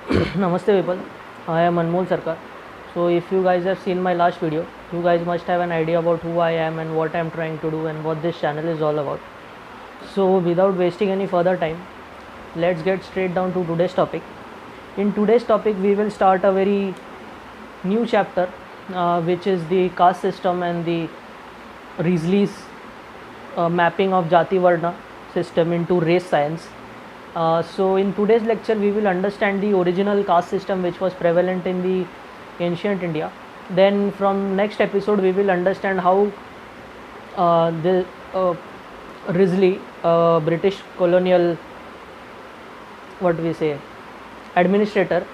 Namaste people, I am Anmol Sarkar. So if you guys have seen my last video, you guys must have an idea about who I am and what I am trying to do and what this channel is all about. So without wasting any further time, let's get straight down to today's topic. In today's topic we will start a very new chapter, which is the caste system and the Risley's mapping of Jati Varna system into race science. So in today's lecture we will understand the original caste system which was prevalent in the ancient India. Then from next episode we will understand how the Risley, British colonial administrator,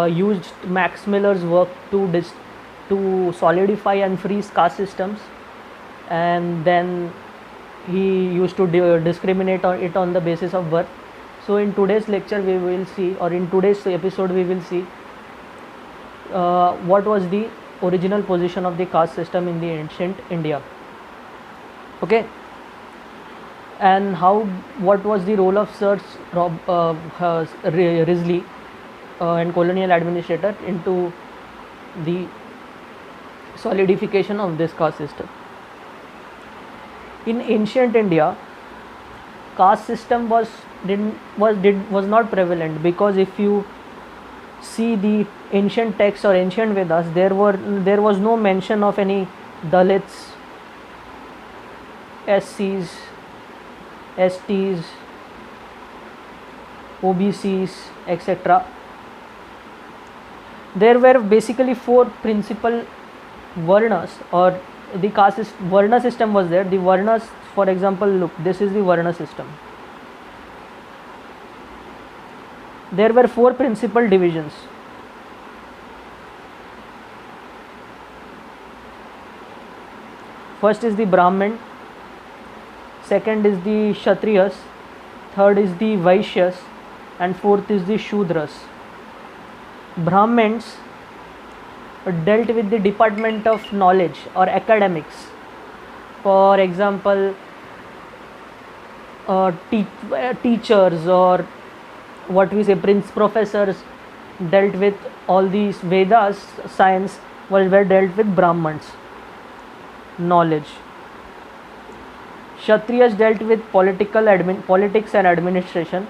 used Max Miller's work to solidify and freeze caste systems, and then he used to discriminate it on the basis of birth. So in today's lecture we will see, or in today's episode we will see what was the original position of the caste system in the ancient India, okay, and what was the role of Sir Risley and colonial administrator into the solidification of this caste system. In ancient India, caste system was not prevalent, because if you see the ancient texts or ancient Vedas, there was no mention of any Dalits, SCs, STs, OBCs, etc. There were basically four principal varnas, or the caste varna system was there. The varnas, for example, look, this is the varna system. There were four principal divisions. First is the Brahmin, second is the Kshatriyas, third is the Vaishyas, and fourth is the Shudras. Brahmins dealt with the department of knowledge or academics. For example, teachers, or professors dealt with all these Vedas, science were dealt with Brahmins, knowledge. Kshatriyas dealt with politics and administration.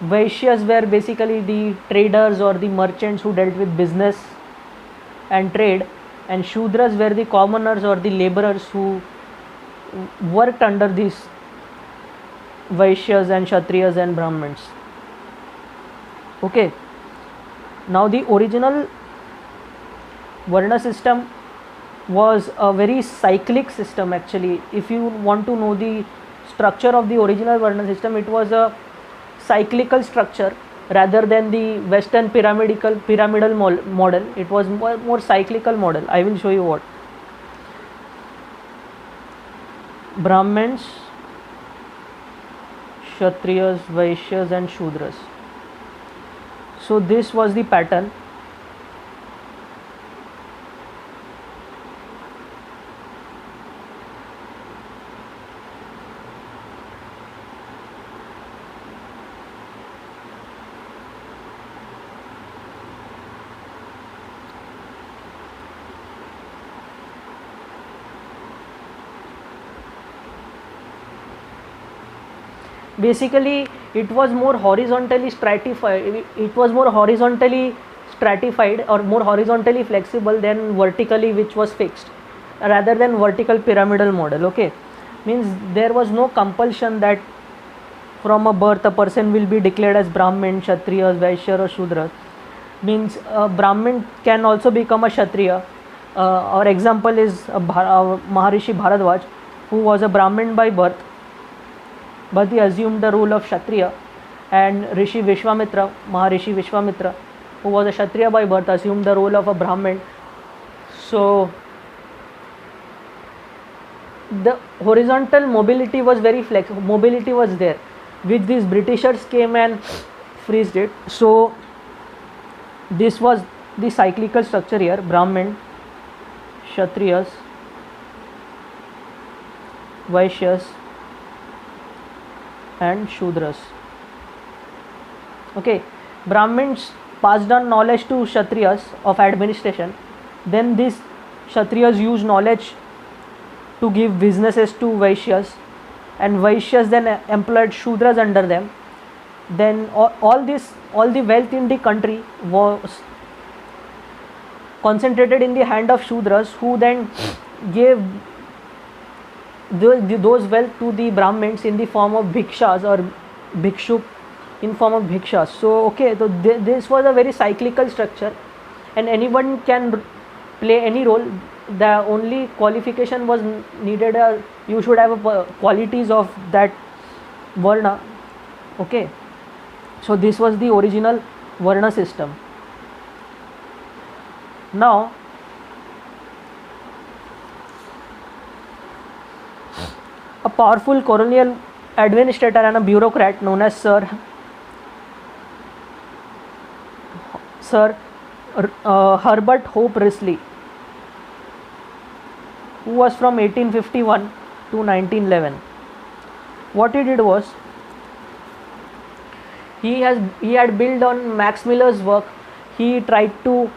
Vaishyas were basically the traders or the merchants who dealt with business and trade, and Shudras were the commoners or the laborers who worked under these Vaishyas and Kshatriyas and Brahmins. Okay, now the original Varna system was a very cyclic system actually. If you want to know the structure of the original Varna system, it was a cyclical structure rather than the Western pyramidal model. It was more cyclical model. I will show you what. Brahmins, Kshatriyas, Vaishyas and Shudras. So this was the pattern. Basically it was more horizontally stratified. It was more horizontally stratified or more horizontally flexible than vertically, which was fixed, rather than vertical pyramidal model. Okay, means there was no compulsion that from a birth a person will be declared as Brahmin, Kshatriyas, Vaishya or Shudra. Means Brahmin can also become a Kshatriya. Our example is Maharishi Bharadwaj, who was a Brahmin by birth, but he assumed the role of Kshatriya, and Rishi Vishwamitra, Maharishi Vishwamitra, who was a Kshatriya by birth, assumed the role of a Brahmin. So the horizontal mobility was very flexible. Mobility was there, which these Britishers came and freezed it. So this was the cyclical structure here: Brahmin, Kshatriyas, Vaishyas and Shudras. Okay, Brahmins passed on knowledge to Kshatriyas of administration. Then these Kshatriyas used knowledge to give businesses to Vaishyas, and Vaishyas then employed Shudras under them. Then all the wealth in the country was concentrated in the hand of Shudras, who then gave those wealth to the Brahmins in the form of bhikshas or bhikshuk in form of bhikshas. So okay, so this was a very cyclical structure, and anyone can play any role. The only qualification was needed, you should have qualities of that varna. Okay, so this was the original varna system. Now a powerful colonial administrator and a bureaucrat known as Sir Herbert Hope Risley, who was from 1851 to 1911. What he did was, he had built on Max Miller's work. He tried to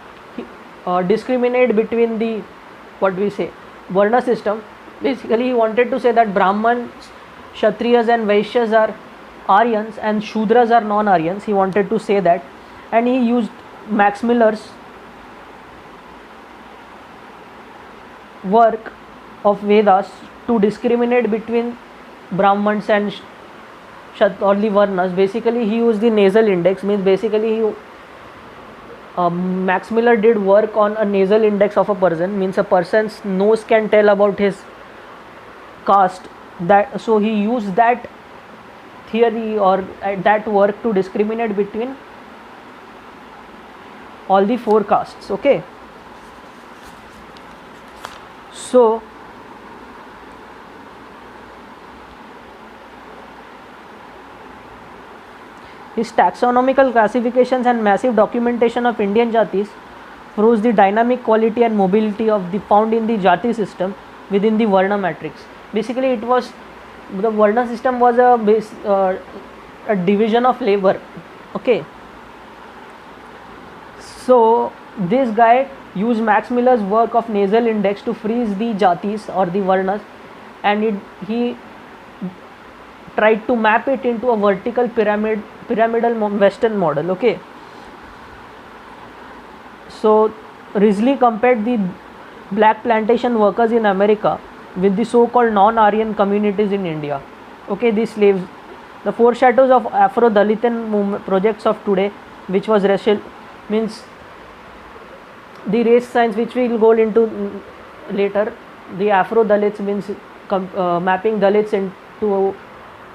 discriminate between the varna system. Basically, he wanted to say that Brahmans, Kshatriyas and Vaishyas are Aryans and Shudras are non-Aryans. He wanted to say that, and he used Max Miller's work of Vedas to discriminate between Brahmans and or the Varnas. Basically, he used the nasal index, means basically Max Miller did work on a nasal index of a person, means a person's nose can tell about his caste. That, so he used that theory or that work to discriminate between all the 4 castes. Okay, so his taxonomical classifications and massive documentation of Indian jatis proves the dynamic quality and mobility of the found in the jati system within the Varna matrix. Basically, it was the Varna system was a division of labor. Okay, so this guy used Max Miller's work of nasal index to freeze the jatis or the Varnas, and he tried to map it into a vertical pyramidal Western model. Okay, so Risley compared the black plantation workers in America with the so-called non-Aryan communities in India. Okay, these slaves, the foreshadows of Afro-Dalitan projects of today, which was racial, means the race science, which we will go into later. The Afro-Dalits means mapping Dalits into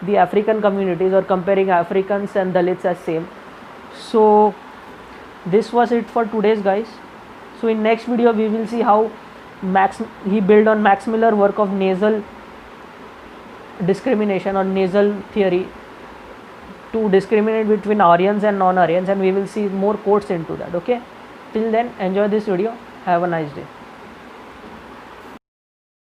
the African communities or comparing Africans and Dalits as same. So this was it for today's, guys. So in next video we will see how he built on Max Miller work of nasal discrimination or nasal theory to discriminate between Aryans and non-Aryans, and we will see more quotes into that. Okay, till then, enjoy this video. Have a nice day.